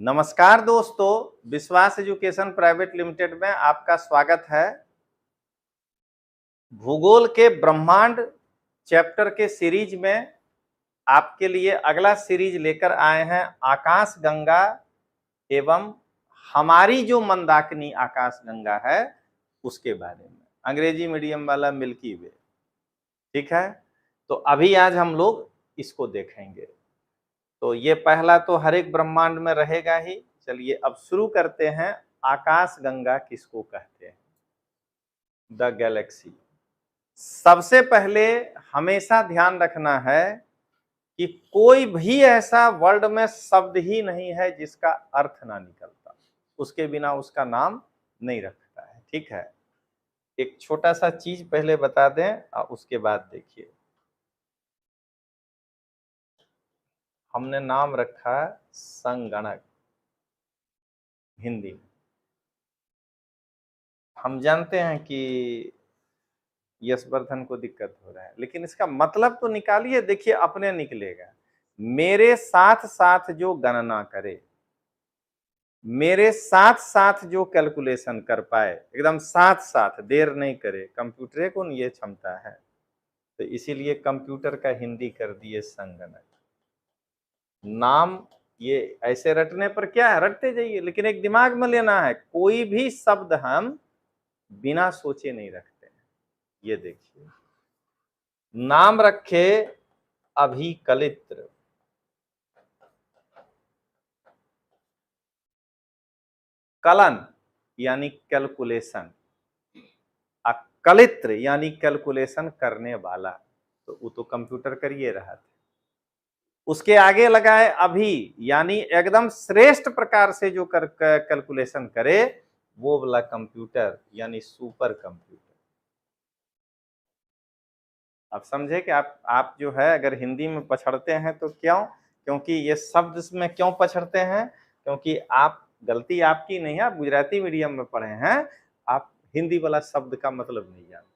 नमस्कार दोस्तों, विश्वास एजुकेशन प्राइवेट लिमिटेड में आपका स्वागत है। भूगोल के ब्रह्मांड चैप्टर के सीरीज में आपके लिए अगला सीरीज लेकर आए हैं आकाश गंगा एवं हमारी जो मंदाकिनी आकाश गंगा है उसके बारे में। अंग्रेजी मीडियम वाला मिल्की वे, ठीक है। तो अभी आज हम लोग इसको देखेंगे। तो ये पहला तो हर एक ब्रह्मांड में रहेगा ही। चलिए अब शुरू करते हैं। आकाश गंगा किसको कहते हैं? The Galaxy. सबसे पहले हमेशा ध्यान रखना है कि कोई भी ऐसा वर्ल्ड में शब्द ही नहीं है जिसका अर्थ ना निकलता, उसके बिना उसका नाम नहीं रखता है, ठीक है। एक छोटा सा चीज पहले बता दें और उसके बाद देखिए। हमने नाम रखा है संगणक हिंदी में। हम जानते हैं कि यशवर्धन को दिक्कत हो रहा है, लेकिन इसका मतलब तो निकालिए, देखिए अपने निकलेगा। मेरे साथ साथ जो गणना करे, मेरे साथ साथ जो कैलकुलेशन कर पाए, एकदम साथ साथ, देर नहीं करे। कंप्यूटर को ये क्षमता है, तो इसीलिए कंप्यूटर का हिंदी कर दिए संगणक। नाम ये ऐसे रटने पर क्या है, रटते जाइए, लेकिन एक दिमाग में लेना है, कोई भी शब्द हम बिना सोचे नहीं रखते हैं। ये देखिए, नाम रखे अभिकलित्र। कलन यानी कैलकुलेशन, कलित्र यानी कैलकुलेशन करने वाला, तो वो तो कंप्यूटर करिए रहा था। उसके आगे लगाए अभी, यानी एकदम श्रेष्ठ प्रकार से जो कैलकुलेशन करे, वो वाला कंप्यूटर यानी सुपर कंप्यूटर। आप समझे कि आप जो है अगर हिंदी में पछड़ते हैं तो क्यों? क्योंकि ये शब्द में क्यों पछड़ते हैं? क्योंकि आप, गलती आपकी नहीं है, आप गुजराती मीडियम में पढ़े हैं, आप हिंदी वाला शब्द का मतलब नहीं जानते।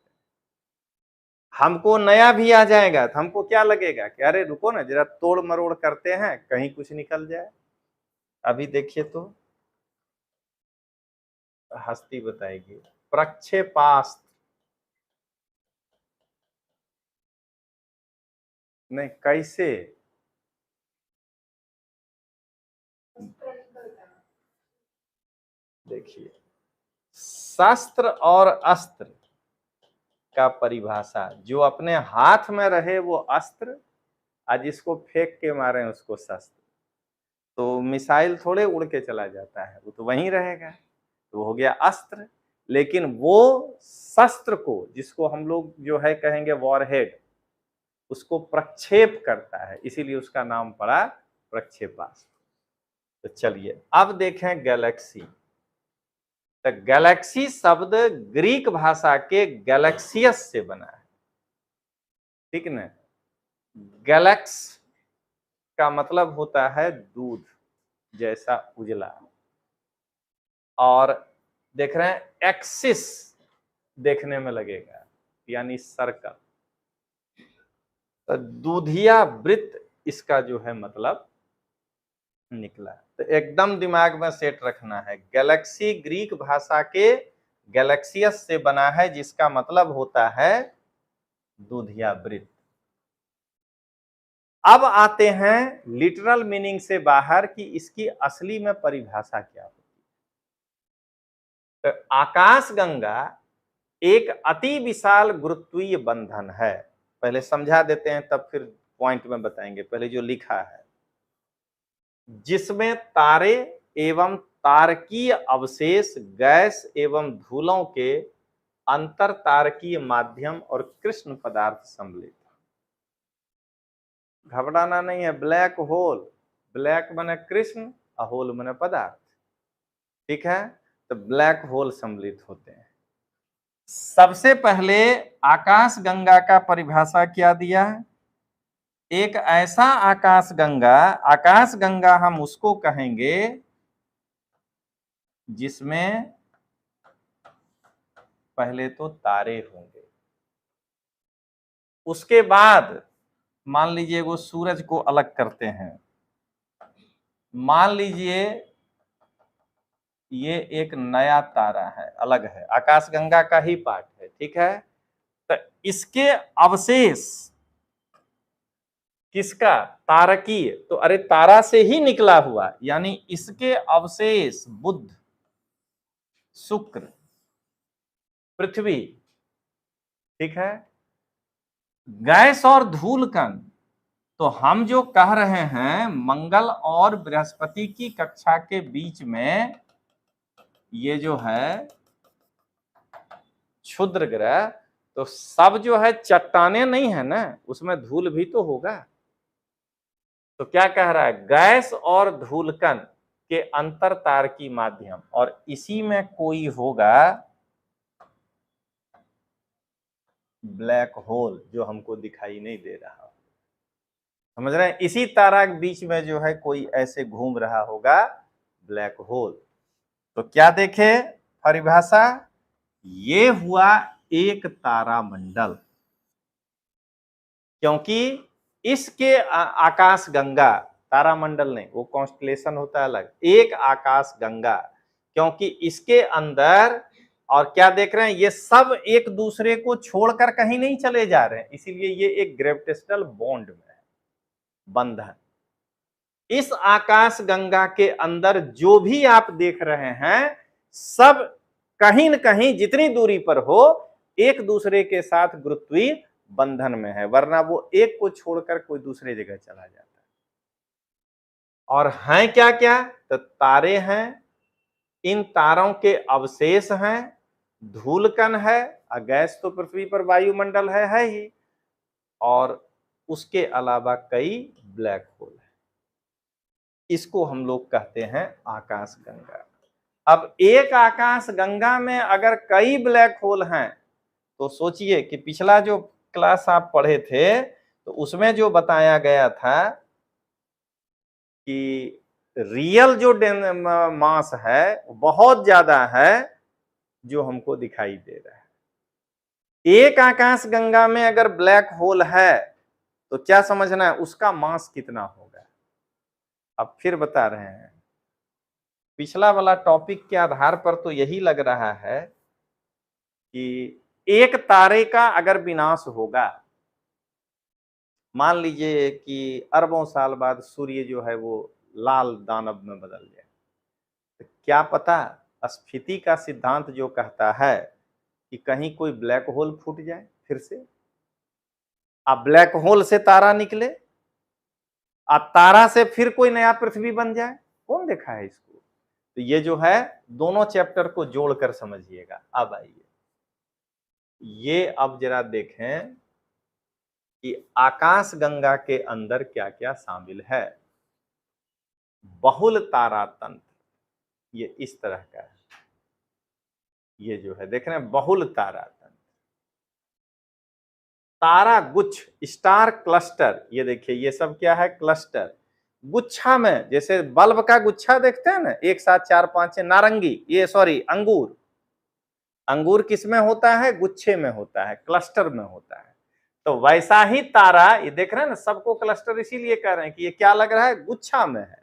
हमको नया भी आ जाएगा तो हमको क्या लगेगा कि अरे रुको ना, जरा तोड़ मरोड़ करते हैं, कहीं कुछ निकल जाए। अभी देखिए तो हस्ती बताएगी प्रक्षेपास्त्र। नहीं, कैसे? देखिए, शस्त्र और अस्त्र का परिभाषा, जो अपने हाथ में रहे वो अस्त्र, आज इसको फेंक के मारे उसको शस्त्र। तो मिसाइल थोड़े उड़ के चला जाता है, वो तो वहीं रहेगा, तो हो गया अस्त्र। लेकिन वो शस्त्र को, जिसको हम लोग जो है कहेंगे वॉरहेड, उसको प्रक्षेप करता है, इसीलिए उसका नाम पड़ा प्रक्षेपास्त्र। तो चलिए अब देखें गैलेक्सी। तो गैलेक्सी शब्द ग्रीक भाषा के गैलेक्सियस से बना है, ठीक ना। गैलेक्स का मतलब होता है दूध जैसा उजला, और देख रहे हैं एक्सिस देखने में लगेगा यानी सर्कल, तो दूधिया वृत्त इसका जो है मतलब निकला। तो एकदम दिमाग में सेट रखना है, गैलेक्सी ग्रीक भाषा के गैलेक्सियस से बना है, जिसका मतलब होता है दूधिया वृत्त। अब आते हैं लिटरल मीनिंग से बाहर कि इसकी असली में परिभाषा क्या होती है। तो आकाश गंगा एक अति विशाल गुरुत्वीय बंधन है। पहले समझा देते हैं, तब फिर पॉइंट में बताएंगे। पहले जो लिखा है, जिसमें तारे एवं तारकीय अवशेष, गैस एवं धूलों के अंतर तारकीय माध्यम और कृष्ण पदार्थ सम्मिलित। घबराना नहीं है, ब्लैक होल, ब्लैक माने कृष्ण और होल माने पदार्थ, ठीक है। तो ब्लैक होल सम्मिलित होते हैं। सबसे पहले आकाश गंगा का परिभाषा क्या दिया है? एक ऐसा आकाश गंगा हम उसको कहेंगे जिसमें पहले तो तारे होंगे, उसके बाद मान लीजिए वो सूरज को अलग करते हैं, मान लीजिए ये एक नया तारा है, अलग है, आकाशगंगा का ही पार्ट है, ठीक है। तो इसके अवशेष किसका, तारकीय, तो अरे तारा से ही निकला हुआ, यानी इसके अवशेष बुध, शुक्र, पृथ्वी, ठीक है, गैस और धूल कण। तो हम जो कह रहे हैं मंगल और बृहस्पति की कक्षा के बीच में ये जो है क्षुद्र ग्रह, तो सब जो है चट्टाने नहीं है ना, उसमें धूल भी तो होगा। तो क्या कह रहा है, गैस और धूलकण के अंतर तारकी माध्यम, और इसी में कोई होगा ब्लैक होल जो हमको दिखाई नहीं दे रहा, समझ रहे हैं, इसी तारा के बीच में जो है कोई ऐसे घूम रहा होगा ब्लैक होल। तो क्या देखे परिभाषा, ये हुआ एक तारामंडल, क्योंकि इसके आकाश गंगा, तारामंडल नहीं, वो कॉन्स्टलेशन होता है अलग, एक आकाश गंगा, क्योंकि इसके अंदर, और क्या देख रहे हैं, ये सब एक दूसरे को छोड़कर कहीं नहीं चले जा रहे हैं, इसीलिए ये एक ग्रेविटेशनल बॉन्ड में है, बंधन। इस आकाश गंगा के अंदर जो भी आप देख रहे हैं, सब कहीं न कहीं जितनी दूरी पर हो एक दूसरे के साथ गुरुत्वीय बंधन में है, वरना वो एक को छोड़कर कोई दूसरे जगह चला जाता है। और हैं क्या क्या, तो तारे हैं, इन तारों के अवशेष हैं, धूलकण है, गैस तो पृथ्वी पर वायुमंडल है ही, और उसके अलावा कई ब्लैक होल है। इसको हम लोग कहते हैं आकाश गंगा। अब एक आकाश गंगा में अगर कई ब्लैक होल हैं, तो सोचिए कि पिछला जो क्लास आप पढ़े थे तो उसमें जो बताया गया था कि रियल जो मास है बहुत ज्यादा है जो हमको दिखाई दे रहा है। एक आकाश गंगा में अगर ब्लैक होल है तो क्या समझना है, उसका मास कितना होगा। अब फिर बता रहे हैं, पिछला वाला टॉपिक के आधार पर तो यही लग रहा है कि एक तारे का अगर विनाश होगा, मान लीजिए कि अरबों साल बाद सूर्य जो है वो लाल दानव में बदल जाए, तो क्या पता, स्फीति का सिद्धांत जो कहता है कि कहीं कोई ब्लैक होल फूट जाए फिर से, अब ब्लैक होल से तारा निकले, अब तारा से फिर कोई नया पृथ्वी बन जाए, कौन देखा है इसको। तो ये जो है दोनों चैप्टर को जोड़कर समझिएगा। अब आइए, ये अब जरा देखें कि आकाश गंगा के अंदर क्या क्या शामिल है। बहुल तारा तंत्र, ये इस तरह का है, ये जो है देख रहे हैं बहुल तारा तंत्र, तारा गुच्छ, स्टार क्लस्टर, ये देखिए ये सब क्या है, क्लस्टर, गुच्छा में, जैसे बल्ब का गुच्छा देखते हैं ना, एक साथ 4-5 नारंगी, ये सॉरी अंगूर, अंगूर किस में होता है, गुच्छे में होता है, क्लस्टर में होता है। तो वैसा ही तारा, ये देख रहे हैं ना, सबको क्लस्टर इसीलिए कह रहे हैं कि ये क्या लग रहा है, गुच्छा में है।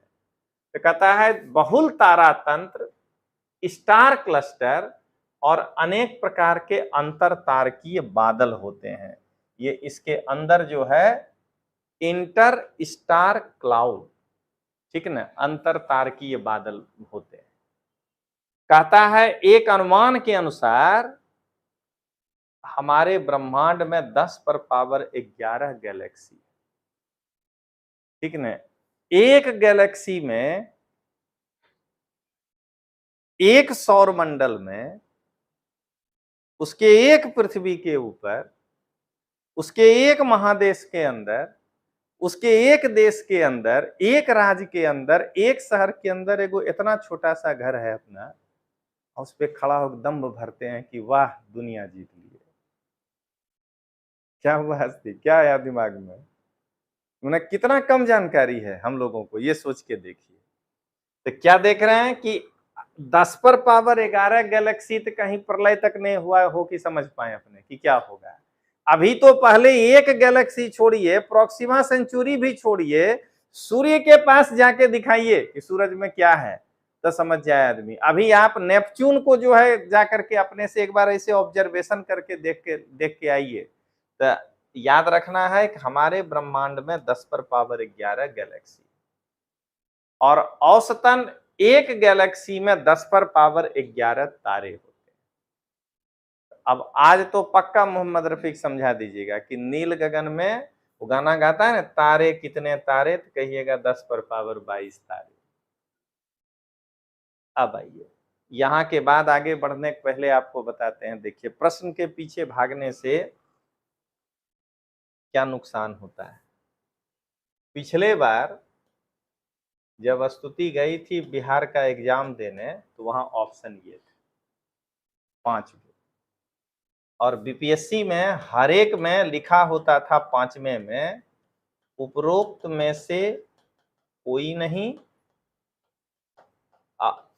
तो कहता है बहुल तारा तंत्र, स्टार क्लस्टर और अनेक प्रकार के अंतर तारकीय बादल होते हैं। ये इसके अंदर जो है इंटर स्टार क्लाउड, ठीक ना, अंतर तारकीय बादल होते हैं। कहता है एक अनुमान के अनुसार हमारे ब्रह्मांड में 10⁻11 गैलेक्सी, ठीक ना, एक गैलेक्सी में, एक सौर मंडल में, उसके एक पृथ्वी के ऊपर, उसके एक महादेश के अंदर, उसके एक देश के अंदर, एक राज्य के अंदर, एक शहर के अंदर एगो इतना छोटा सा घर है अपना, उस पे खड़ा होकर दम्भ भरते हैं कि वाह दुनिया जीत ली। क्या हुआ हस्ती, क्या आया दिमाग में, उन्हें कितना कम जानकारी है हम लोगों को, ये सोच के देखिए। तो क्या देख रहे हैं कि 10⁻11 गैलेक्सी तो कहीं प्रलय तक नहीं हुआ हो कि समझ पाए अपने कि क्या होगा। अभी तो पहले एक गैलेक्सी छोड़िए, प्रोक्सिमा सेंचुरी भी छोड़िए, सूर्य के पास जाके दिखाइए कि सूरज में क्या है, तो समझ जाए आदमी। अभी आप नेपच्यून को जो है जाकर के अपने से एक बार ऐसे ऑब्जर्वेशन करके देख के आइए, तो याद रखना है कि हमारे ब्रह्मांड में 10 पर पावर 11 गैलेक्सी, और औसतन एक गैलेक्सी में 10 पर पावर 11 तारे होते हैं। अब आज तो पक्का मोहम्मद रफीक समझा दीजिएगा कि नील गगन में वो गाना गाता है ना, तारे कितने तारे, तो कहिएगा 10 पर पावर 22 तारे। अब आइए, यहाँ के बाद आगे बढ़ने के पहले आपको बताते हैं, देखिए प्रश्न के पीछे भागने से क्या नुकसान होता है। पिछले बार जब स्तुति गई थी बिहार का एग्जाम देने, तो वहां ऑप्शन ये थे 5, और बीपीएससी में हर एक में लिखा होता था 5वें में उपरोक्त में से कोई नहीं,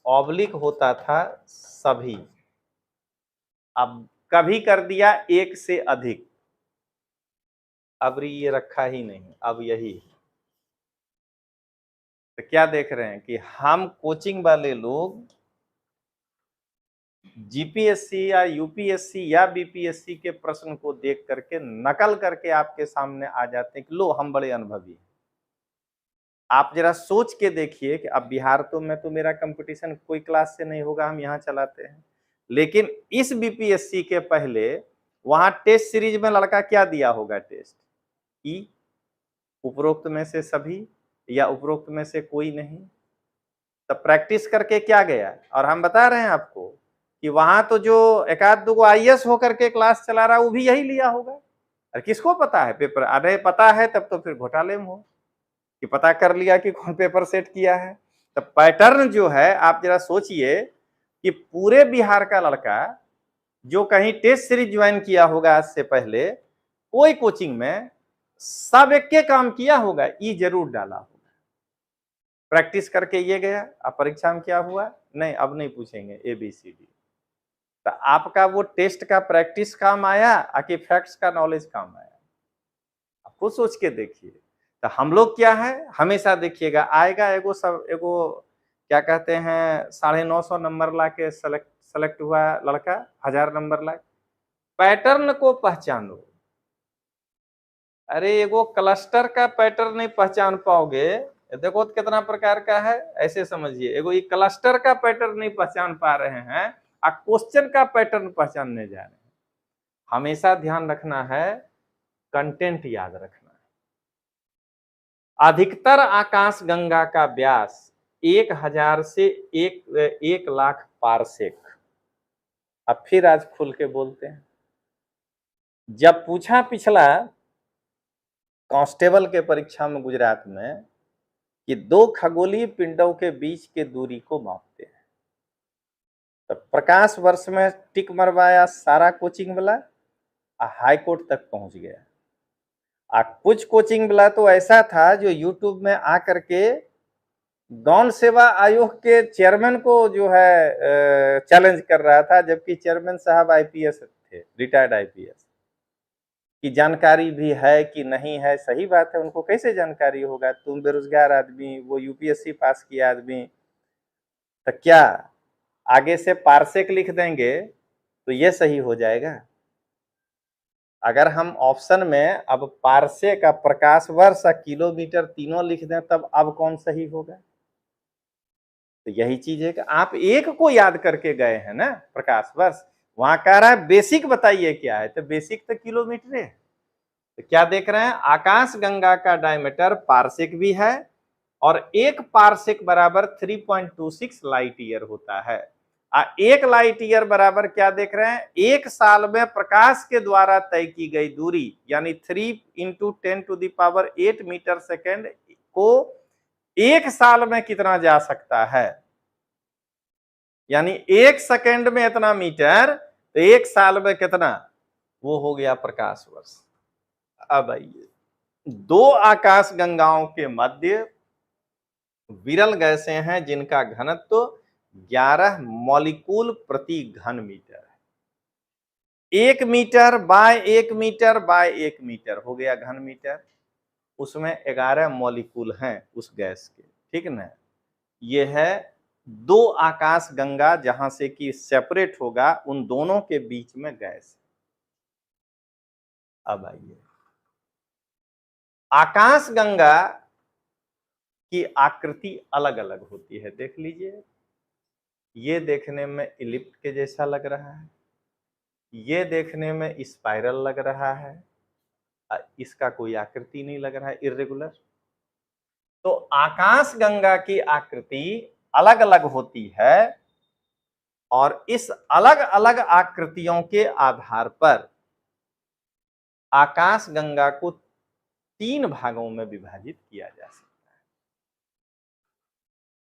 ऑब्लिक होता था सभी। अब कभी कर दिया एक से अधिक, अब ये रखा ही नहीं, अब यही। तो क्या देख रहे हैं कि हम कोचिंग वाले लोग जीपीएससी या यूपीएससी या बीपीएससी के प्रश्न को देख करके नकल करके आपके सामने आ जाते हैं कि लो हम बड़े अनुभवी हैं। आप जरा सोच के देखिए कि अब बिहार तो में तो मेरा कंपटीशन कोई क्लास से नहीं होगा, हम यहाँ चलाते हैं, लेकिन इस बीपीएससी के पहले वहां टेस्ट सीरीज में लड़का क्या दिया होगा, टेस्ट ई उपरोक्त में से सभी या उपरोक्त में से कोई नहीं। तो प्रैक्टिस करके क्या गया, और हम बता रहे हैं आपको कि वहां तो जो एक आध दो आईएएस होकर के क्लास चला रहा है वो भी यही लिया होगा। और किसको पता है पेपर, अरे पता है तब तो फिर घोटाले में हो कि पता कर लिया कि कौन पेपर सेट किया है। तो पैटर्न जो है आप जरा सोचिए कि पूरे बिहार का लड़का जो कहीं टेस्ट सीरीज ज्वाइन किया होगा आज से पहले, कोई कोचिंग में सब एक के काम किया होगा, ई जरूर डाला होगा, प्रैक्टिस करके ये गया। अब परीक्षा में क्या हुआ, नहीं अब नहीं पूछेंगे ABCD। तो आपका वो टेस्ट का प्रैक्टिस काम आया कि फैक्ट्स का नॉलेज काम आया, आपको सोच के देखिए। तो हम लोग क्या है, हमेशा देखिएगा आएगा एगो क्या कहते हैं 950 नंबर ला के सेलेक्ट हुआ लड़का, 1000 नंबर ला, पैटर्न को पहचानो। अरे एगो क्लस्टर का पैटर्न नहीं पहचान पाओगे, देखो तो कितना प्रकार का है, ऐसे समझिए। एगो ये क्लस्टर का पैटर्न नहीं पहचान पा रहे हैं, क्वेश्चन का पैटर्न पहचानने जा रहे हैं। हमेशा ध्यान रखना है, कंटेंट याद रखना है। अधिकतर आकाश गंगा का व्यास 1000 से 1 लाख पारसेक। अब फिर आज खुल के बोलते हैं, जब पूछा पिछला कांस्टेबल के परीक्षा में गुजरात में कि 2 खगोलीय पिंडों के बीच के दूरी को मापते हैं, तो प्रकाश वर्ष में टिक मरवाया सारा कोचिंग वाला, हाई कोर्ट तक पहुंच गया। कुछ कोचिंग वाला तो ऐसा था जो यूट्यूब में आकर के गौण सेवा आयोग के चेयरमैन को जो है चैलेंज कर रहा था, जबकि चेयरमैन साहब आईपीएस थे, रिटायर्ड आईपीएस। की जानकारी भी है कि नहीं है, सही बात है, उनको कैसे जानकारी होगा, तुम बेरोजगार आदमी, वो यूपीएससी पास किया आदमी, तो क्या आगे से पारसेक लिख देंगे तो ये सही हो जाएगा। अगर हम ऑप्शन में अब पारसेक का प्रकाश वर्ष किलोमीटर तीनों लिख दें तब अब कौन सही होगा। तो यही चीज है कि आप एक को याद करके गए हैं ना, प्रकाश वर्ष, वहां कह रहा है बेसिक बताइए क्या है, तो बेसिक तो किलोमीटर है। तो क्या देख रहे हैं, आकाश गंगा का डायमीटर पारसेक भी है, और 1 पारसेक बराबर 3.26 लाइट ईयर होता है। 1 लाइट ईयर बराबर क्या देख रहे हैं, 1 साल में प्रकाश के द्वारा तय की गई दूरी, यानी 3 × 10⁸ मीटर सेकेंड को 1 साल में कितना जा सकता है, यानी 1 सेकेंड में इतना मीटर, तो 1 साल में कितना, वो हो गया प्रकाश वर्ष। अब आइए, 2 आकाश गंगाओं के मध्य विरल गैसें हैं जिनका घनत्व 11 मॉलिक्यूल प्रति घन मीटर है। 1 metre by 1 metre by 1 metre हो गया घन मीटर, उसमें 11 मॉलिक्यूल हैं उस गैस के, ठीक ना। ये है दो आकाश गंगा जहां से कि सेपरेट होगा, उन दोनों के बीच में गैस। अब आइए, आकाश गंगा की आकृति अलग अलग होती है, देख लीजिए। ये देखने में इलिप्ट के जैसा लग रहा है, ये देखने में स्पाइरल लग रहा है, इसका कोई आकृति नहीं लग रहा है, इर्रेगुलर। तो आकाश गंगा की आकृति अलग अलग होती है, और इस अलग अलग आकृतियों के आधार पर आकाश गंगा को 3 भागों में विभाजित किया जा सकता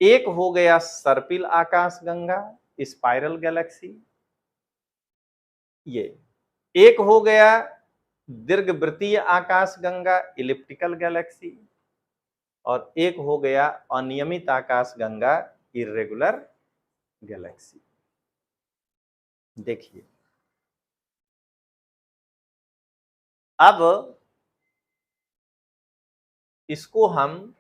है। एक हो गया सर्पिल आकाश गंगा, स्पाइरल गैलेक्सी, ये। एक हो गया दीर्घवृत्तीय आकाश गंगा, इलिप्टिकल गैलेक्सी, और एक हो गया अनियमित आकाश गंगा, इर्रेगुलर गैलेक्सी। देखिए, अब इसको हम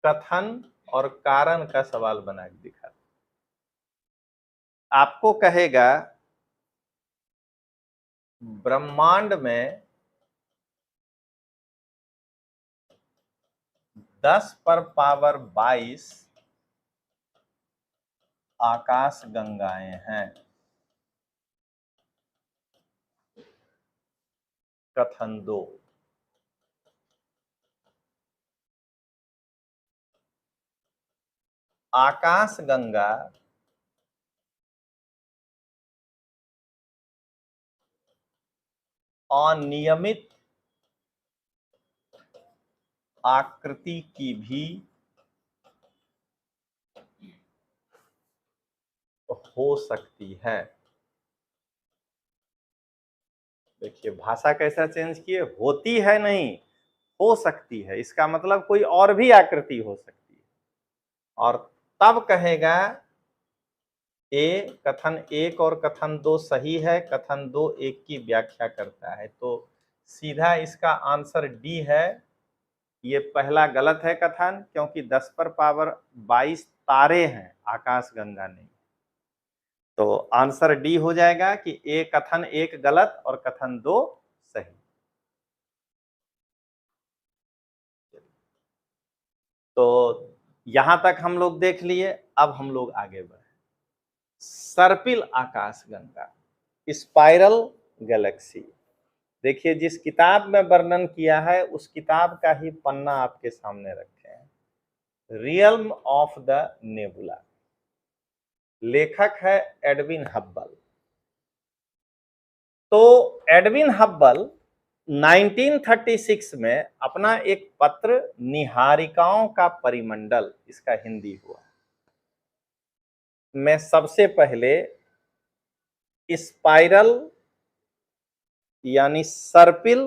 कथन और कारण का सवाल बना के दिखाते। आपको कहेगा ब्रह्मांड में 10⁻22 आकाश गंगाएं हैं। कथन 2, आकाश गंगा अनियमित आकृति की भी हो सकती है। देखिए, भाषा कैसा चेंज किए, होती है नहीं, हो सकती है। इसका मतलब कोई और भी आकृति हो सकती है। और तब कहेगा कथन 1 और कथन 2 सही है, कथन 2 1 की व्याख्या करता है। तो सीधा इसका आंसर डी है। ये पहला गलत है कथन, क्योंकि 10⁻22 तारे हैं, आकाश गंगा नहीं। तो आंसर डी हो जाएगा कि कथन 1 गलत और कथन 2 सही। तो यहां तक हम लोग देख लिए। अब हम लोग आगे बढ़े। सर्पिल आकाश गंगा, स्पाइरल गैलेक्सी। देखिए, जिस किताब में वर्णन किया है उस किताब का ही पन्ना आपके सामने रखे हैं। रियल्म ऑफ द नेबुला, लेखक है एडविन हब्बल। तो एडविन हब्बल 1936 में अपना एक पत्र निहारिकाओं का परिमंडल, इसका हिंदी हुआ, में सबसे पहले स्पाइरल यानी सर्पिल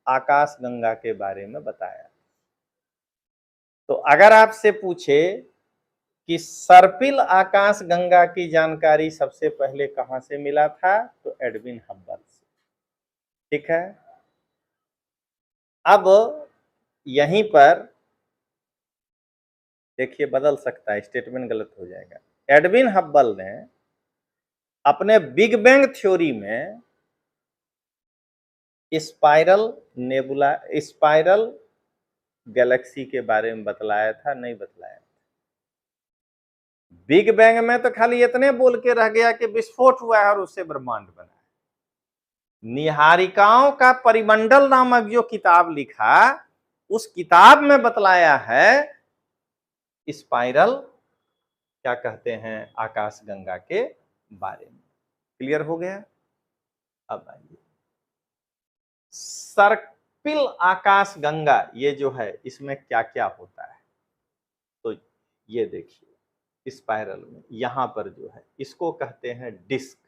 आकाश गंगा के बारे में बताया। तो अगर आपसे पूछे कि सर्पिल आकाश गंगा की जानकारी सबसे पहले कहां से मिला था, तो एडविन हब्बल से। ठीक है, अब यहीं पर देखिए, बदल सकता है, स्टेटमेंट गलत हो जाएगा। एडविन हब्बल ने अपने बिग बैंग थ्योरी में स्पाइरल नेबुला, स्पाइरल गैलेक्सी के बारे में बतलाया था, नहीं बतलाया। बिग बैंग में तो खाली इतने बोल के रह गया कि विस्फोट हुआ है और उससे ब्रह्मांड बना। निहारिकाओं का परिमंडल नामक जो किताब लिखा, उस किताब में बतलाया है स्पाइरल, क्या कहते हैं, आकाश गंगा के बारे में। क्लियर हो गया? अब आइए, सर्पिल आकाश गंगा ये जो है, इसमें क्या क्या होता है। तो ये देखिए, स्पाइरल में यहां पर जो है, इसको कहते हैं डिस्क।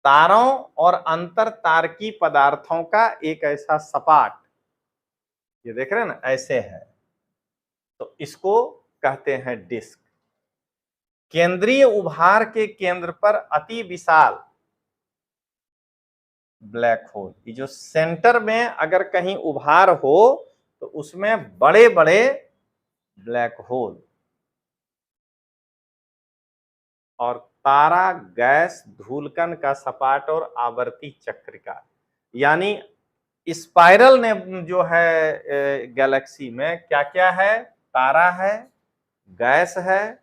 तारों और अंतर तारकी पदार्थों का एक ऐसा सपाट, ये देख रहे हैं ना, ऐसे है, तो इसको कहते हैं डिस्क। केंद्रीय उभार के केंद्र पर अति विशाल ब्लैक होल, ये जो सेंटर में अगर कहीं उभार हो तो उसमें बड़े बड़े ब्लैक होल। और तारा गैस धूलकण का सपाट और आवर्ती चक्र का, यानी स्पाइरल ने जो है गैलेक्सी में क्या क्या है, तारा है, गैस है,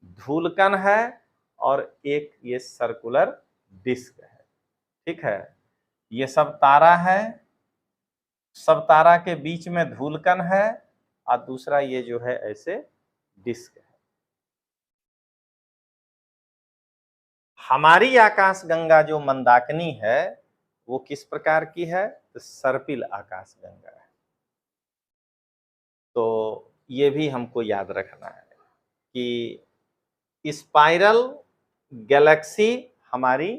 धूलकण है और एक ये सर्कुलर डिस्क है। ठीक है, ये सब तारा है, सब तारा के बीच में धूलकण है और दूसरा ये जो है ऐसे डिस्क है। हमारी आकाशगंगा जो मंदाकिनी है वो किस प्रकार की है, तो सर्पिल आकाशगंगा है। तो ये भी हमको याद रखना है कि स्पाइरल गैलेक्सी हमारी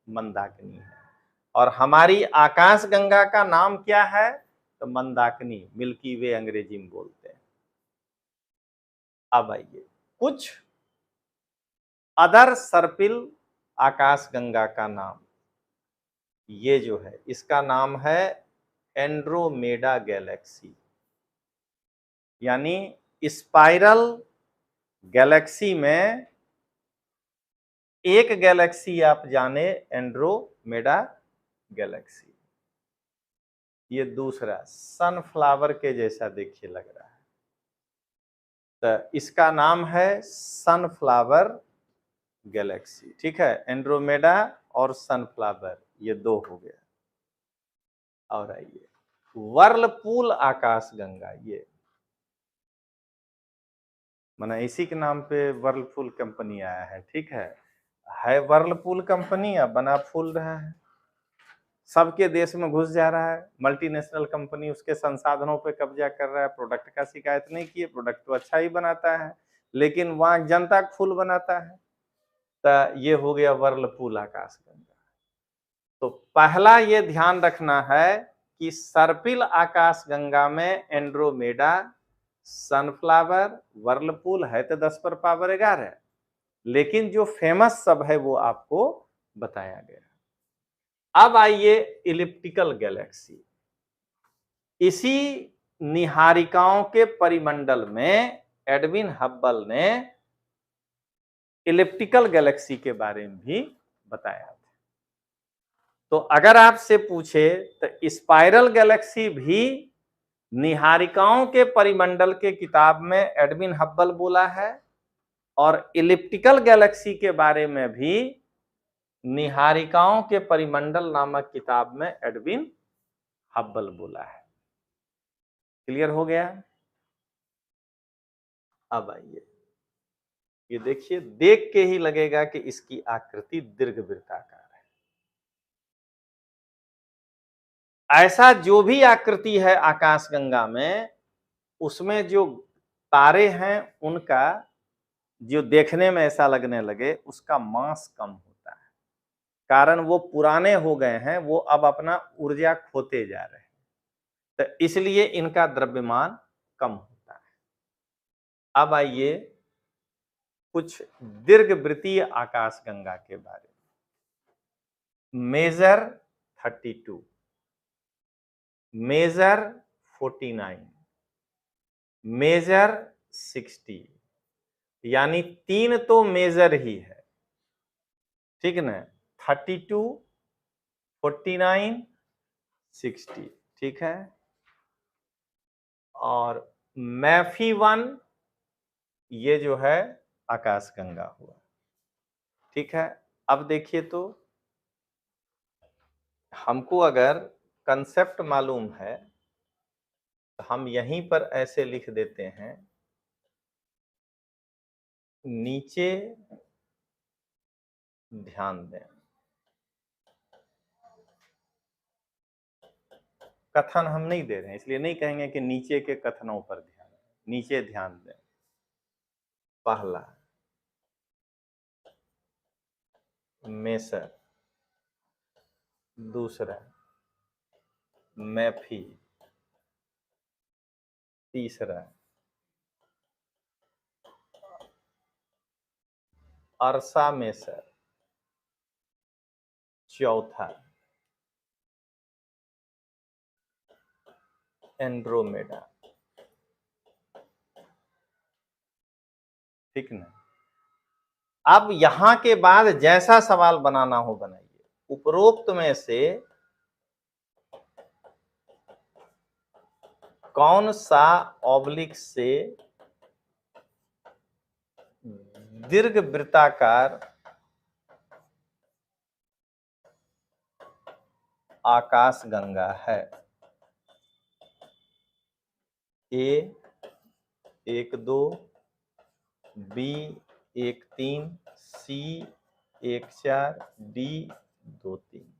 मंदाकिनी है और हमारी आकाशगंगा का नाम क्या है, तो मंदाकिनी, मिल्की वे अंग्रेजी में बोलते हैं। अब आइए कुछ अदर सर्पिल आकाशगंगा का नाम। ये जो है इसका नाम है एंड्रोमेडा गैलेक्सी, यानी स्पाइरल गैलेक्सी में एक गैलेक्सी आप जाने एंड्रोमेडा गैलेक्सी। ये दूसरा सनफ्लावर के जैसा देखिए लग रहा है, तो इसका नाम है सनफ्लावर गैलेक्सी। ठीक है, एंड्रोमेडा और सनफ्लावर ये दो हो गया। और आइए वर्लपूल आकाशगंगा, ये माने इसी के नाम पे वर्लपूल कंपनी आया है। ठीक है वर्लपूल कंपनी, अब बना फूल रहा है, सबके देश में घुस जा रहा है, मल्टीनेशनल कंपनी उसके संसाधनों पे कब्जा कर रहा है। प्रोडक्ट का शिकायत नहीं किए, प्रोडक्ट तो अच्छा ही बनाता है, लेकिन वहां जनता फूल बनाता है। तो ये हो गया वर्लपूल आकाशगंगा। तो पहला ये ध्यान रखना है कि सर्पिल आकाशगंगा में एंड्रोमेडा, सनफ्लावर, वर्लपूल है तो 10 पर पावर 11, लेकिन जो फेमस सब है वो आपको बताया गया। अब आइए इलिप्टिकल गैलेक्सी। इसी निहारिकाओं के परिमंडल में एडविन हब्बल ने इलिप्टिकल गैलेक्सी के बारे में भी बताया था। तो अगर आपसे पूछे तो स्पाइरल गैलेक्सी भी निहारिकाओं के परिमंडल के किताब में एडविन हब्बल बोला है, और इलिप्टिकल गैलेक्सी के बारे में भी निहारिकाओं के परिमंडल नामक किताब में एडविन हब्बल बोला है। क्लियर हो गया। अब आइए ये देखिए, देख के ही लगेगा कि इसकी आकृति दीर्घवृत्ताकार है। ऐसा जो भी आकृति है आकाशगंगा में, उसमें जो तारे हैं उनका जो देखने में ऐसा लगने लगे उसका मास कम होता है, कारण वो पुराने हो गए हैं, वो अब अपना ऊर्जा खोते जा रहे हैं, तो इसलिए इनका द्रव्यमान कम होता है। अब आइए कुछ दीर्घवृत्तीय आकाशगंगा के बारे में। मेजर 32, मेजर 49, मेजर 60, यानी तीन तो मेजर ही है। ठीक है ना, 32, 49, 60। ठीक है, और मैफी 1 ये जो है आकाशगंगा हुआ। ठीक है, अब देखिए तो हमको अगर कंसेप्ट मालूम है तो हम यहीं पर ऐसे लिख देते हैं, नीचे ध्यान दें। कथन हम नहीं दे रहे हैं, इसलिए नहीं कहेंगे कि नीचे के कथनों पर ध्यान दें, नीचे ध्यान दें। पहला मेसर, दूसरा मैफी, तीसरा अरसा मेसर, चौथा एंड्रोमेडा। ठीक ना। अब यहां के बाद जैसा सवाल बनाना हो बनाइए। उपरोक्त में से कौन सा ऑब्लिक से दीर्घ वृत्ताकार आकाश गंगा है। ए 1-2, बी 1-3, सी 1-4, डी 2-3।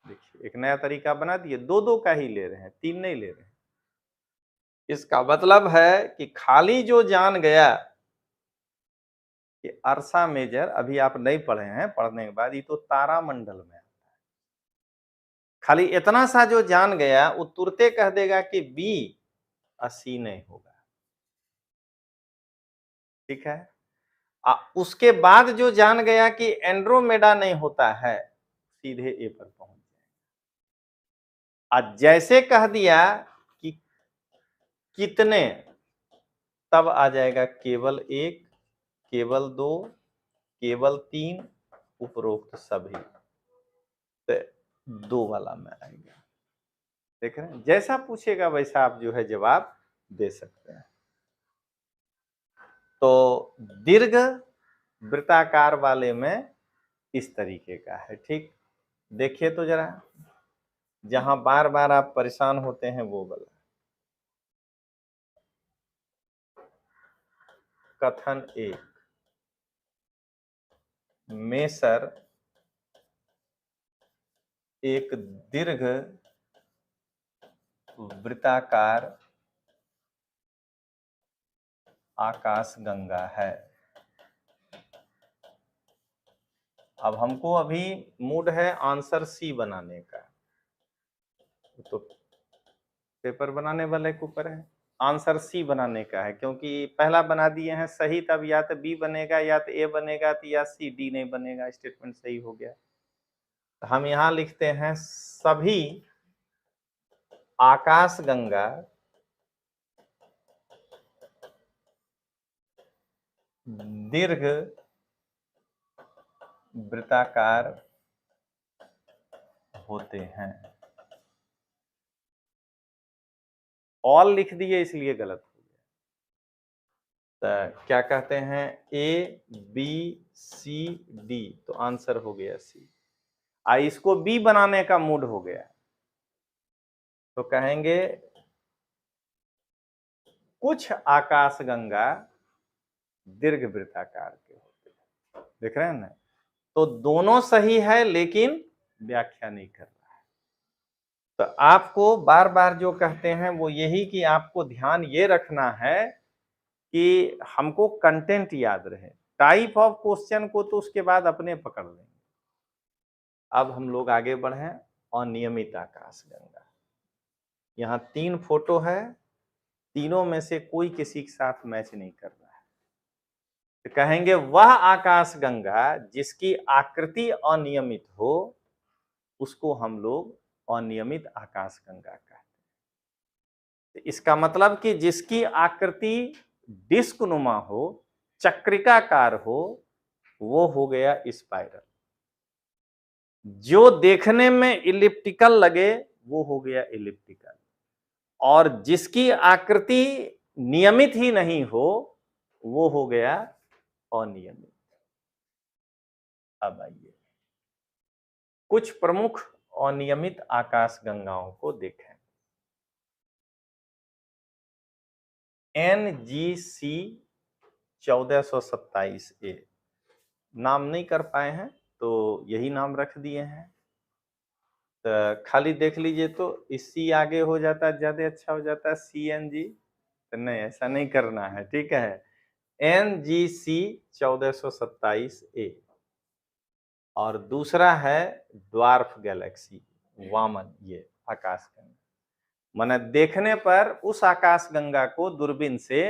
देखिए एक नया तरीका बना दिए, 2-2 का ही ले रहे हैं, 3 नहीं ले रहे हैं। इसका मतलब है कि खाली जो जान गया कि अर्सा मेजर, अभी आप नहीं पढ़े हैं, पढ़ने के बाद ये तो तारामंडल में आता है। खाली इतना सा जो जान गया वो तुरते कह देगा कि बी 80 नहीं होगा। ठीक है। उसके बाद जो जान गया कि एंड्रोमेडा नहीं होता है, सीधे ए पर पहुंच जाएगा। जैसे कह दिया कि कितने, तब आ जाएगा केवल 1, केवल 2, केवल 3, उपरोक्त सभी, तो 2 वाला में आएगा। देख रहे हैं, जैसा पूछेगा वैसा आप जो है जवाब दे सकते हैं। तो दीर्घ वृत्ताकार वाले में इस तरीके का है। ठीक, देखिए तो जरा, जहां बार बार आप परेशान होते हैं वो वाला। कथन 1, मेसर एक दीर्घ वृत्ताकार आकाश गंगा है। अब हमको अभी मूड है आंसर सी बनाने का, तो पेपर बनाने वाले के ऊपर है। आंसर सी बनाने का है, क्योंकि पहला बना दिए हैं सही, तब या तो बी बनेगा या तो ए बनेगा, तो या सी, डी नहीं बनेगा। स्टेटमेंट सही हो गया। तो हम यहां लिखते हैं सभी आकाश गंगा दीर्घ वृत्ताकार होते हैं। ऑल लिख दिए इसलिए गलत हो गया। तो क्या कहते हैं, ए बी सी डी, तो आंसर हो गया सी। इसको बी बनाने का मूड हो गया तो कहेंगे कुछ आकाश गंगा दीर्घ वृत्ताकार के होते हैं। देख रहे हैं ना, तो दोनों सही है लेकिन व्याख्या नहीं कर रहा है। तो आपको बार बार जो कहते हैं वो यही कि आपको ध्यान ये रखना है कि हमको कंटेंट याद रहे। टाइप ऑफ क्वेश्चन को तो उसके बाद अपने पकड़ लेंगे। अब हम लोग आगे बढ़े। अनियमित आकाश गंगा, यहाँ 3 फोटो है, तीनों में से कोई किसी के साथ मैच नहीं कर रहा है। तो कहेंगे वह आकाश गंगा जिसकी आकृति अनियमित हो उसको हम लोग अनियमित आकाश गंगा कहते हैं। तो इसका मतलब कि जिसकी आकृति डिस्क नुमा हो, चक्रिकाकार हो, वो हो गया स्पाइरल। जो देखने में इलिप्टिकल लगे वो हो गया इलिप्टिकल, और जिसकी आकृति नियमित ही नहीं हो वो हो गया अनियमित। अब आइए कुछ प्रमुख अनियमित आकाश गंगाओं को देखें। NGC 1427A, नाम नहीं कर पाए हैं तो यही नाम रख दिए हैं। तो खाली देख लीजिए, तो इसी आगे हो जाता है ज्यादा अच्छा हो जाता है CNG, तो नहीं, ऐसा नहीं करना है। ठीक है, NGC 1427A। और दूसरा है ड्वार्फ गैलेक्सी वामन, ये आकाश गंगा। माने देखने पर उस आकाश गंगा को दूरबीन से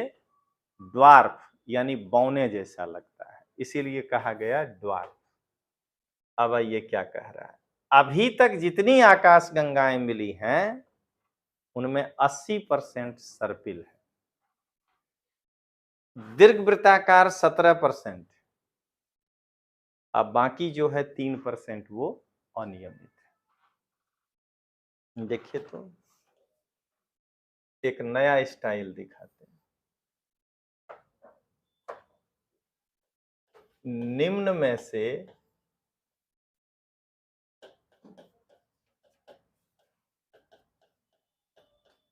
ड्वार्फ यानी बौने जैसा लगता है, इसीलिए कहा गया ड्वार्फ। अब ये क्या कह रहा है, अभी तक जितनी आकाश गंगाएं मिली हैं उनमें 80% सर्पिल है। दीर्घवृत्ताकार 17%, अब बाकी जो है 3% वो अनियमित है। देखिए तो एक नया स्टाइल दिखाते हैं। निम्न में से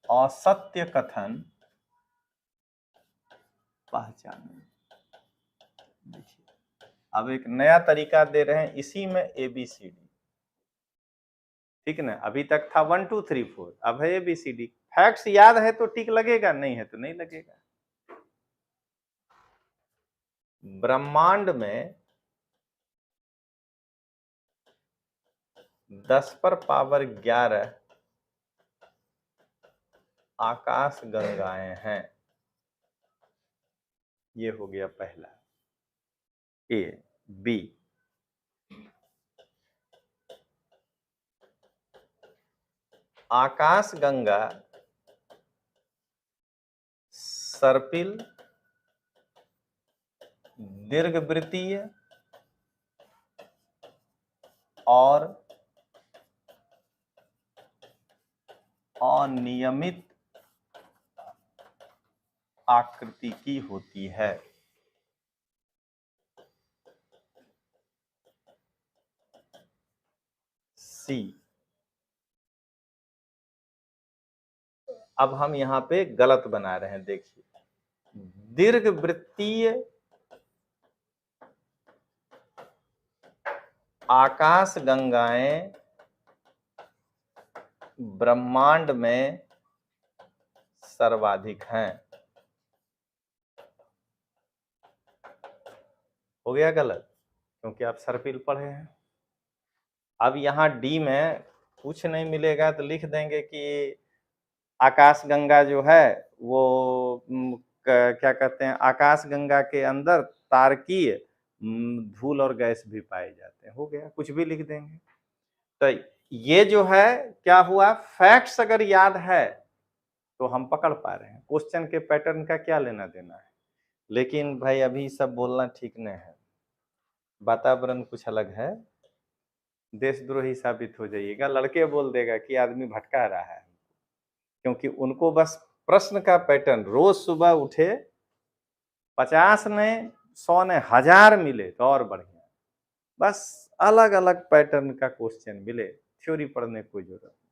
असत्य कथन पहचानें। देखिए अब एक नया तरीका दे रहे हैं, इसी में ABCD, ठीक ना। अभी तक था 1 2 3 4, अब है ABCD। फैक्ट्स याद है तो टिक लगेगा, नहीं है तो नहीं लगेगा। ब्रह्मांड में 10⁻11 आकाश गंगाएं हैं। ये हो गया पहला A। B, आकाश गंगा सर्पिल, दीर्घवृत्तीय और अनियमित आकृति की होती है। C, अब हम यहां पे गलत बना रहे हैं, देखिए दीर्घवृत्तीय आकाश गंगाएं ब्रह्मांड में सर्वाधिक हैं। हो गया गलत क्योंकि आप सर्पिल पढ़े हैं। अब यहाँ डी में कुछ नहीं मिलेगा तो लिख देंगे कि आकाश गंगा जो है वो क्या कहते हैं, आकाश गंगा के अंदर तारकीय धूल और गैस भी पाए जाते हैं। हो गया, कुछ भी लिख देंगे। तो ये जो है क्या हुआ, फैक्ट्स अगर याद है तो हम पकड़ पा रहे हैं, क्वेश्चन के पैटर्न का क्या लेना देना है। लेकिन भाई अभी सब बोलना ठीक नहीं है, वातावरण कुछ अलग है, देशद्रोही साबित हो जाइएगा। लड़के बोल देगा कि आदमी भटका रहा है, क्योंकि उनको बस प्रश्न का पैटर्न, रोज सुबह उठे 50 ने 100 ने 1000 मिले तो और बढ़िया, बस अलग अलग पैटर्न का क्वेश्चन मिले, थ्योरी पढ़ने की कोई जरूरत नहीं।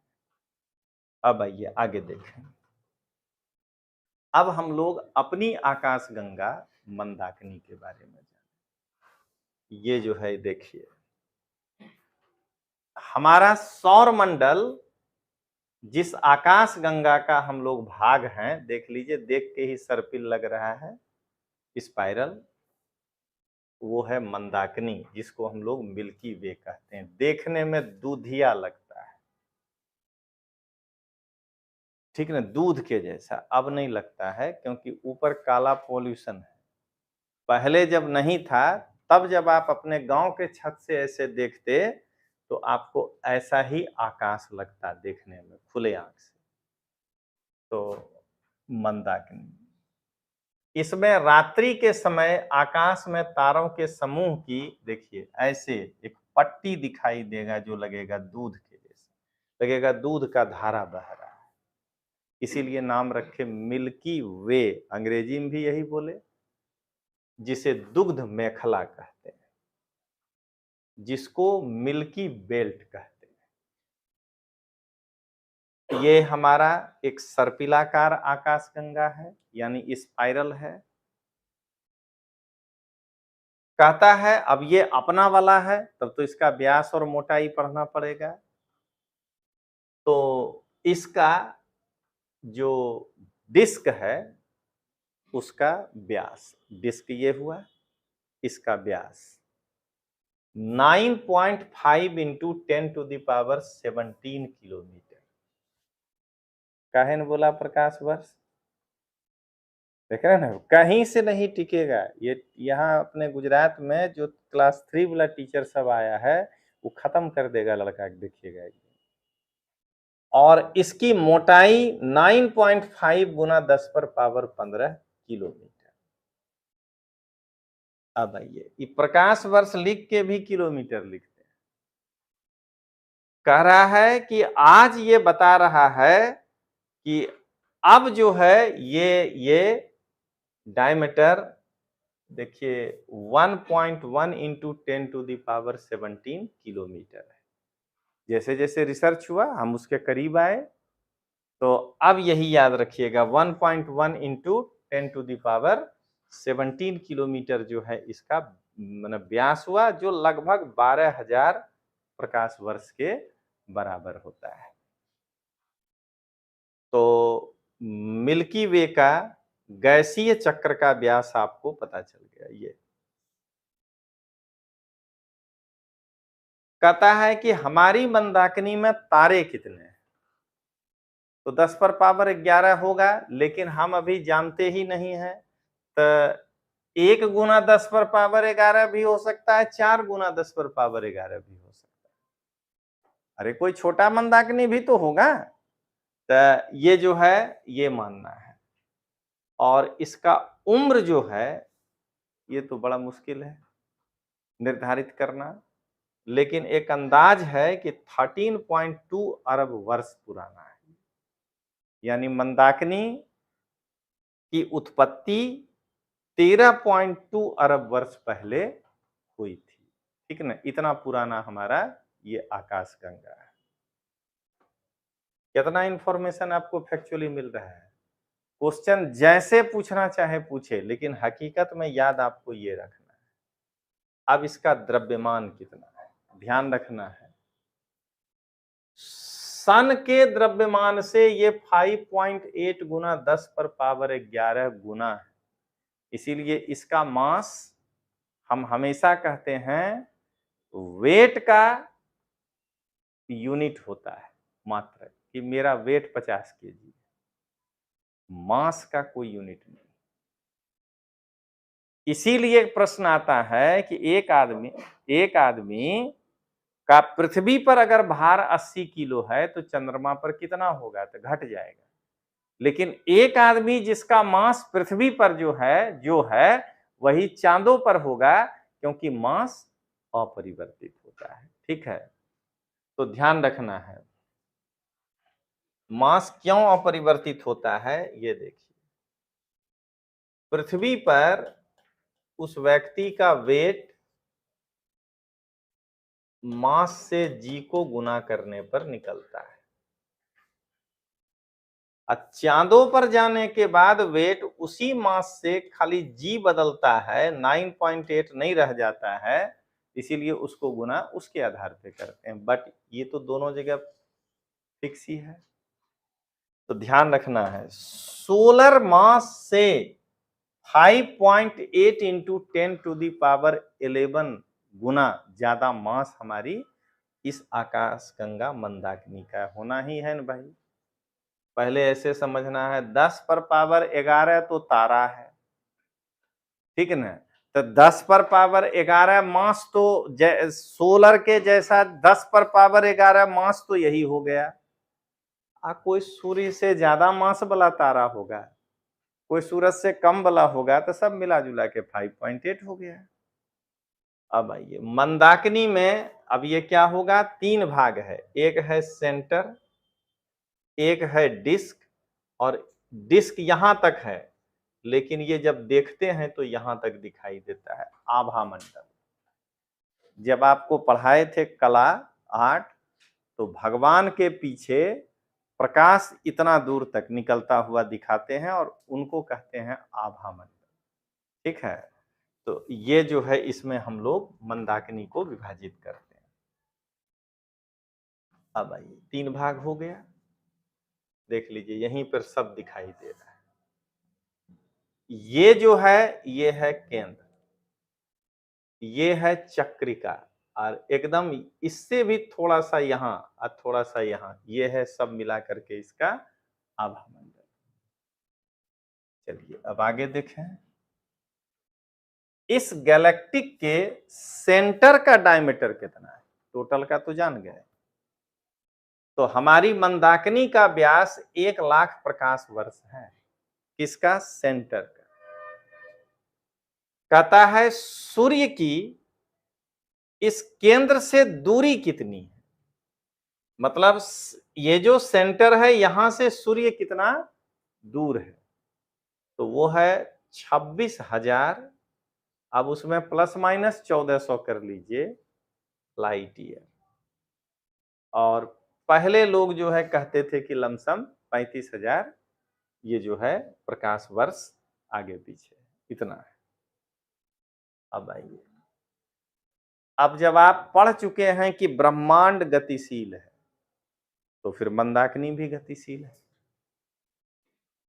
अब आइए आगे देखें। अब हम लोग अपनी आकाश गंगा मंदाकिनी के बारे में जानें। ये जो है देखिए, हमारा सौर मंडल जिस आकाश गंगा का हम लोग भाग हैं, देख लीजिए, देख के ही सर्पिल लग रहा है, स्पाइरल, वो है मंदाकिनी, जिसको हम लोग मिल्की वे कहते हैं। देखने में दूधिया लगता है, ठीक ना, दूध के जैसा। अब नहीं लगता है क्योंकि ऊपर काला पॉल्यूशन है। पहले जब नहीं था, तब जब आप अपने गांव के छत से ऐसे देखते तो आपको ऐसा ही आकाश लगता देखने में, खुले आंख से। तो मंदाकिनी, इसमें रात्रि के समय आकाश में तारों के समूह की, देखिए ऐसे एक पट्टी दिखाई देगा जो लगेगा दूध के जैसा, लगेगा दूध का धारा बह रहा है। इसीलिए नाम रखे मिल्की वे, अंग्रेजी में भी यही बोले, जिसे दुग्ध मेखला कहते हैं, जिसको मिल्की बेल्ट कहते हैं। ये हमारा एक सर्पिलाकार आकाश गंगा है, यानी स्पाइरल है। कहता है अब ये अपना वाला है, तब तो इसका व्यास और मोटाई पढ़ना पड़ेगा। तो इसका जो डिस्क है उसका व्यास, डिस्क ये हुआ, इसका व्यास 9.5 इंटू 10⁻17 किलोमीटर। काहे ने बोला प्रकाश वर्ष, देख रहे हैं ना, कहीं से नहीं टिकेगा ये। यहाँ अपने गुजरात में जो क्लास 3 वाला टीचर सब आया है वो खत्म कर देगा लड़का, देखिएगा। और इसकी मोटाई 9.5 गुना 10⁻15 किलोमीटर। अब आइए, ये प्रकाश वर्ष लिख के भी किलोमीटर लिखते हैं। कह रहा है कि आज ये बता रहा है कि अब जो है ये डायमीटर देखिए 1.1 इंटू 10⁻17 किलोमीटर है। जैसे जैसे रिसर्च हुआ हम उसके करीब आए, तो अब यही याद रखिएगा 1.1 इंटू 10⁻17 किलोमीटर जो है इसका मतलब व्यास हुआ, जो लगभग 12,000 प्रकाश वर्ष के बराबर होता है। तो मिल्की वे का गैसीय चक्र का व्यास आपको पता चल गया। ये कहता है कि हमारी मंदाकिनी में तारे कितने हैं, तो 10⁻11 होगा, लेकिन हम अभी जानते ही नहीं है। तो 1 गुना 10⁻11 भी हो सकता है, 4 गुना 10⁻11 भी हो सकता है। अरे कोई छोटा मंदाकिनी भी तो होगा। तो ये जो है ये मानना है। और इसका उम्र जो है ये तो बड़ा मुश्किल है निर्धारित करना, लेकिन एक अंदाज है कि 13.2 अरब वर्ष पुराना है। यानी मंदाकिनी की उत्पत्ति 13.2 अरब वर्ष पहले हुई थी। ठीक ना, इतना पुराना हमारा ये आकाश गंगा है। कितना इंफॉर्मेशन आपको फैक्चुअली मिल रहा है। क्वेश्चन जैसे पूछना चाहे पूछे, लेकिन हकीकत में याद आपको ये रखना है। अब इसका द्रव्यमान कितना है ध्यान रखना है। सन के द्रव्यमान से ये 5.8 गुना 10⁻11 गुना है। इसीलिए इसका मास हम हमेशा कहते हैं वेट का यूनिट होता है, मात्रक, कि मेरा वेट 50 kg, मास का कोई यूनिट नहीं। इसीलिए प्रश्न आता है कि एक आदमी का पृथ्वी पर अगर भार 80 किलो है तो चंद्रमा पर कितना होगा, तो घट जाएगा। लेकिन एक आदमी जिसका मास पृथ्वी पर जो है वही चांदों पर होगा, क्योंकि मास अपरिवर्तित होता है। ठीक है, तो ध्यान रखना है। मास क्यों अपरिवर्तित होता है ये देखिए। पृथ्वी पर उस व्यक्ति का वेट मास से जी को गुना करने पर निकलता है। चांदों पर जाने के बाद वेट उसी मास से खाली जी बदलता है, 9.8 नहीं रह जाता है, इसीलिए उसको गुना उसके आधार पे करते हैं। बट ये तो दोनों जगह फिक्स ही है। तो ध्यान रखना है, सोलर मास से 5.8 इंटू 10⁻11 गुना ज्यादा मास हमारी इस आकाश गंगा मंदाकिनी का होना ही है ना भाई। पहले ऐसे समझना है, 10⁻11 तो तारा है, ठीक ना। तो 10⁻11 मास तो सोलर के जैसा 10⁻11 मास तो यही हो गया। कोई सूर्य से ज्यादा मास वाला तारा होगा, कोई सूरज से कम वाला होगा, तो सब मिला जुला के 5.8 हो गया। अब आइए मंदाकिनी में, अब ये क्या होगा, 3 भाग है। एक है सेंटर, एक है डिस्क, और डिस्क यहां तक है, लेकिन ये जब देखते हैं तो यहां तक दिखाई देता है, आभा मंडल। जब आपको पढ़ाए थे कला आर्ट, तो भगवान के पीछे प्रकाश इतना दूर तक निकलता हुआ दिखाते हैं और उनको कहते हैं आभा मंडल। ठीक है, तो ये जो है इसमें हम लोग मंदाकिनी को विभाजित करते हैं। अब आइए 3 भाग हो गया, देख लीजिए यहीं पर सब दिखाई दे रहा है। ये जो है ये है केंद्र, ये है चक्रिका, और एकदम इससे भी थोड़ा सा यहां और थोड़ा सा यहां, ये है सब मिला करके इसका आभा मंडल। चलिए अब आगे देखें। इस गैलेक्टिक के सेंटर का डायमीटर कितना है, टोटल का तो जान गए। तो हमारी मंदाकिनी का व्यास 1,00,000 प्रकाश वर्ष है। किसका, सेंटर का। कहता है सूर्य की इस केंद्र से दूरी कितनी है, मतलब ये जो सेंटर है यहां से सूर्य कितना दूर है, तो वो है 26,000। अब उसमें प्लस माइनस 1400 कर लीजिए लाइट ईयर। और पहले लोग जो है कहते थे कि लमसम 35,000 ये जो है प्रकाश वर्ष आगे पीछे इतना है। अब आइए, अब जब आप पढ़ चुके हैं कि ब्रह्मांड गतिशील है तो फिर मंदाकिनी भी गतिशील है।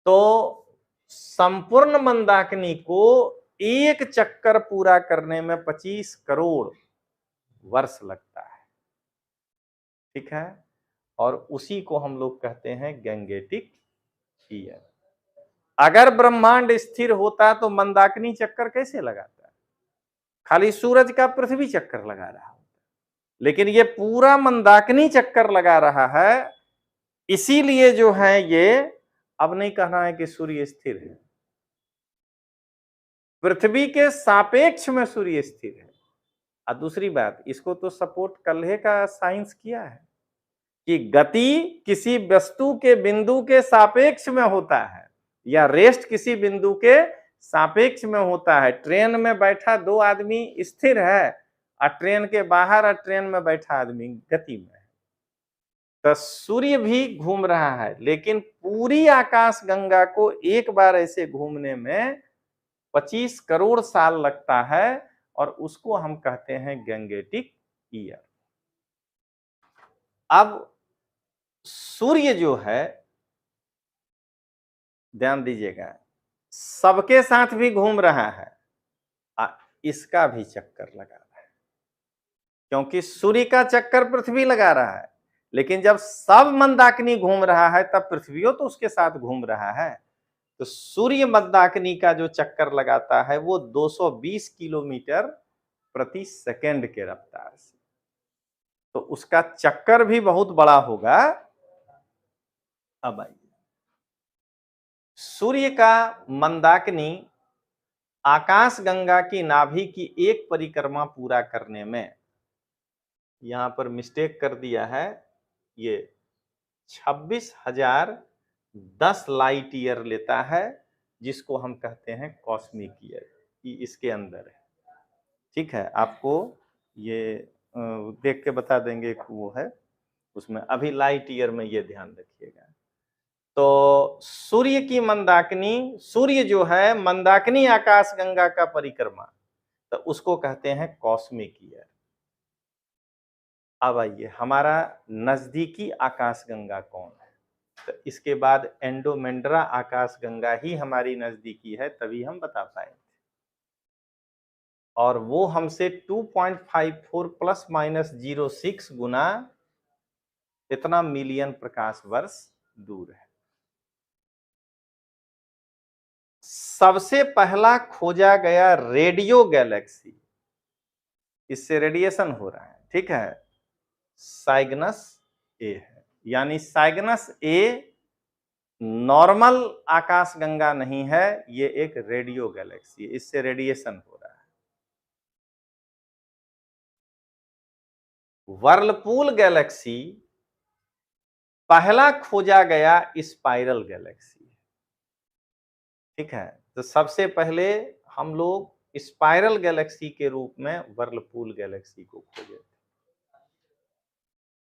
तो संपूर्ण मंदाकिनी को एक चक्कर पूरा करने में 25 करोड़ वर्ष लगता है, ठीक है। और उसी को हम लोग कहते हैं गैंगेटिक ईयर। अगर ब्रह्मांड स्थिर होता तो मंदाकिनी चक्कर कैसे लगाता, खाली सूरज का पृथ्वी चक्कर लगा रहा होता, लेकिन ये पूरा मंदाकिनी चक्कर लगा रहा है। इसीलिए जो है ये अब नहीं कहना है कि सूर्य स्थिर है, पृथ्वी के सापेक्ष में सूर्य स्थिर है। और दूसरी बात, इसको तो सपोर्ट कल्हे का साइंस किया है कि गति किसी वस्तु के बिंदु के सापेक्ष में होता है या रेस्ट किसी बिंदु के सापेक्ष में होता है। ट्रेन में बैठा दो आदमी स्थिर है और ट्रेन के बाहर और ट्रेन में बैठा आदमी गति में है। तो सूर्य भी घूम रहा है, लेकिन पूरी आकाश गंगा को एक बार ऐसे घूमने में 25 करोड़ साल लगता है और उसको हम कहते हैं गैंगेटिक ईयर। अब सूर्य जो है, ध्यान दीजिएगा, सबके साथ भी घूम रहा है, इसका भी चक्कर लगा रहा है, क्योंकि सूर्य का चक्कर पृथ्वी लगा रहा है। लेकिन जब सब मंदाकिनी घूम रहा है तब पृथ्वी तो उसके साथ घूम रहा है। तो सूर्य मंदाकिनी का जो चक्कर लगाता है वो 220 किलोमीटर प्रति सेकंड के रफ्तार से, तो उसका चक्कर भी बहुत बड़ा होगा। अब आइए, सूर्य का मंदाकिनी आकाश गंगा की नाभि की एक परिक्रमा पूरा करने में, यहां पर मिस्टेक कर दिया है, ये 26,010 लाइट ईयर लेता है, जिसको हम कहते हैं कॉस्मिक ईयर। ये इसके अंदर है, ठीक है। आपको ये देख के बता देंगे वो है उसमें, अभी लाइट ईयर में ये ध्यान रखिएगा। तो सूर्य की मंदाकिनी, सूर्य जो है मंदाकिनी आकाश गंगा का परिक्रमा, तो उसको कहते हैं कॉस्मिक ईयर। अब आइए, हमारा नजदीकी आकाश गंगा कौन है, तो इसके बाद एंडोमेंड्रा आकाश गंगा ही हमारी नजदीकी है, तभी हम बता पाएंगे। और वो हमसे 2.54 प्लस माइनस 06 गुना इतना मिलियन प्रकाश वर्ष दूर है। सबसे पहला खोजा गया रेडियो गैलेक्सी, इससे रेडिएशन हो रहा है, ठीक है, साइग्नस ए है। यानी साइग्नस ए नॉर्मल आकाश गंगा नहीं है, ये एक रेडियो गैलेक्सी है, इससे रेडिएशन हो रहा है। वर्लपूल गैलेक्सी पहला खोजा गया स्पाइरल गैलेक्सी, ठीक है। तो सबसे पहले हम लोग स्पाइरल गैलेक्सी के रूप में वर्लपूल गैलेक्सी को खोजे थे।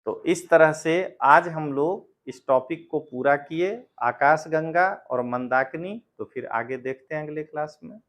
तो इस तरह से आज हम लोग इस टॉपिक को पूरा किए, आकाश गंगा और मंदाकिनी। तो फिर आगे देखते हैं अगले क्लास में।